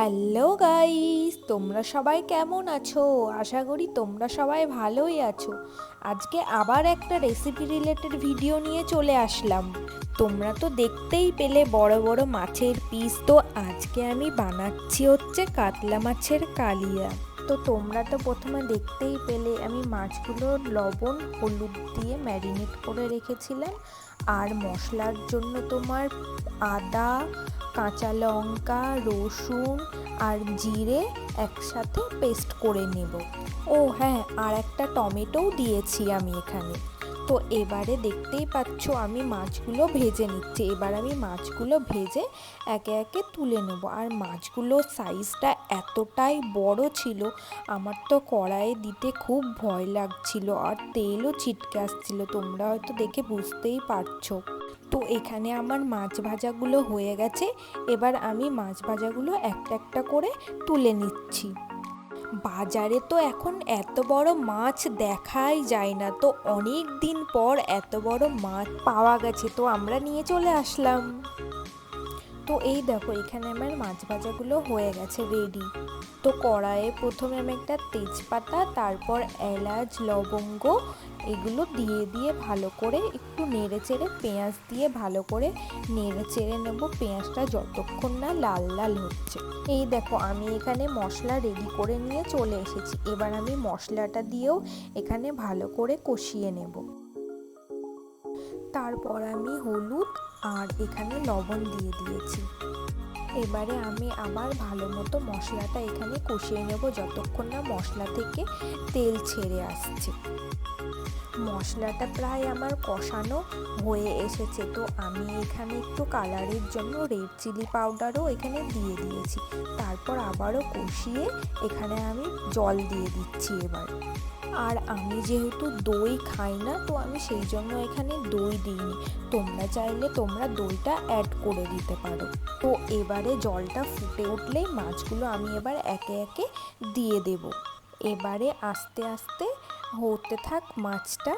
Hello guys, তোমরা সবাই কেমন আছো? আশা করি তোমরা সবাই ভালোই আছো। আজকে আবার একটা রেসিপি রিলেটেড ভিডিও নিয়ে চলে আসলাম। তোমরা তো দেখতেই পেলে বড় বড় মাছের পিস। তো আজকে আমি বানাচ্ছি হচ্ছে কাতলা মাছের কালিয়া। তো তোমরা তো প্রথমে দেখতেই পেলে আমি মাছগুলো লবণ হলুদ দিয়ে ম্যারিনেট করে রেখেছিলাম। আর মশলার জন্য তোমার আদা, কাঁচা লঙ্কা, রসুন আর জিরে একসাথে পেস্ট করে নেব। ও হ্যাঁ, আর একটা টমেটোও দিয়েছি আমি এখানে। তো এবারে দেখতেই পাচ্ছ আমি মাছগুলো ভেজে নিচ্ছি। এবার আমি মাছগুলো ভেজে একে একে তুলে নেব। আর মাছগুলোর সাইজটা এতটাই বড় ছিল, আমার তো কড়াইয়ে দিতে খুব ভয় লাগছিল আর তেলও ছিটকে আসছিল। তোমরা হয়তো দেখে বুঝতেই পারছো। তো এখানে আমার মাছ ভাজাগুলো হয়ে গেছে। এবার আমি মাছ ভাজাগুলো একটা একটা করে তুলে নিচ্ছি। বাজারে তো এখন এত বড় মাছ দেখাই যায় না, তো অনেক দিন পর এত বড় মাছ পাওয়া গেছে, তো আমরা নিয়ে চলে আসলাম। তো এই দেখো এখানে আমার মাছ ভাজাগুলো হয়ে গেছে রেডি। তো কড়াইয়ে প্রথমে আমি একটা তেজপাতা, তারপর এলাচ, লবঙ্গ এগুলো দিয়ে ভালো করে একটু নেড়ে চেড়ে পেঁয়াজ দিয়ে ভালো করে নেড়ে চেড়ে নেবো, পেঁয়াজটা যতক্ষণ না লাল লাল হচ্ছে। এই দেখো আমি এখানে মশলা রেডি করে নিয়ে চলে এসেছি। এবার আমি মশলাটা দিয়েও এখানে ভালো করে কষিয়ে নেব। তারপর আমি হলুদ আর এখানে লবণ দিয়ে দিয়েছি। এবারে আমি আবার ভালো মতো মশলাটা এখানে কষিয়ে নেব যতক্ষণ না মশলা থেকে তেল ছেড়ে আসছে। মশলাটা প্রায় আমার কষানো হয়ে এসেছে। তো আমি এখানে একটু কালারের জন্য রেড চিলি পাউডারও এখানে দিয়ে দিয়েছি। তারপর আবারও কষিয়ে এখানে আমি জল দিয়ে দিচ্ছি এবার। আর আমি যেহেতু দই খাই না, তো আমি সেই জন্য এখানে দই দিইনি। তোমরা চাইলে তোমরা দইটা অ্যাড করে দিতে পারো। তো এবারে জলটা ফুটে উঠলেই মাছগুলো আমি এবার একে একে দিয়ে দেব। এবারে আস্তে আস্তে হতে থাক মাছটা।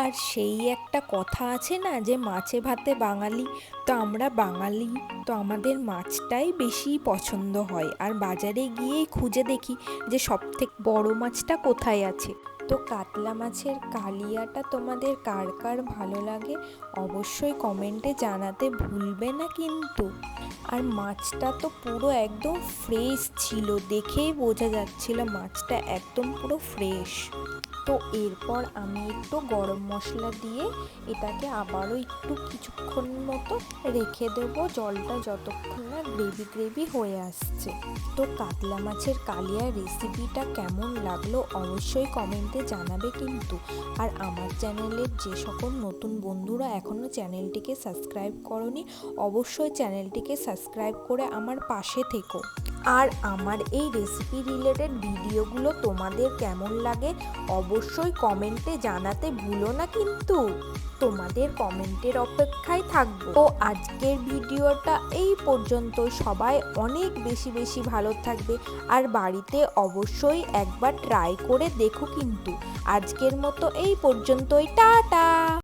আর সেই একটা কথা আছে না যে মাছে ভাতে বাঙালি, তো আমরা বাঙালি, তো আমাদের মাছটাই বেশি পছন্দ হয়। আর বাজারে গিয়েই খুঁজে দেখি যে সবথেকে বড় মাছটা কোথায় আছে। তো কাতলা মাছের কালিয়াটা তোমাদের কার কার ভালো লাগে অবশ্যই কমেন্টে জানাতে ভুলবে না কিন্তু। আর মাছটা তো পুরো একদম ফ্রেশ ছিল, দেখেই বোঝা যাচ্ছিল মাছটা একদম পুরো ফ্রেশ। তো এরপর আমি একটু গরম মশলা দিয়ে এটাকে আবারও একটু কিছুক্ষণ মতো রেখে দেবো, জলটা যতক্ষণ না গ্রেভি গ্রেভি হয়ে আসছে। তো কাতলা মাছের কালিয়ার রেসিপিটা কেমন লাগলো অবশ্যই কমেন্টে জানাবে কিন্তু। আর আমার চ্যানেলের যে সকল নতুন বন্ধুরা এখনও চ্যানেলটিকে সাবস্ক্রাইব করনি, অবশ্যই চ্যানেলটিকে সাবস্ক্রাইব করে আমার পাশে থেকো। আর আমার এই রেসিপি রিলেটেড ভিডিওগুলো তোমাদের কেমন লাগে অবশ্যই কমেন্টে জানাতে ভুলো না কিন্তু। তোমাদের কমেন্টের অপেক্ষায় থাকবো। তো আজকের ভিডিওটা এই পর্যন্ত। সবাই অনেক বেশি বেশি ভালো থাকবে আর বাড়িতে অবশ্যই একবার ট্রাই করে দেখো কিন্তু। আজকের মতো এই পর্যন্তই, টাটা।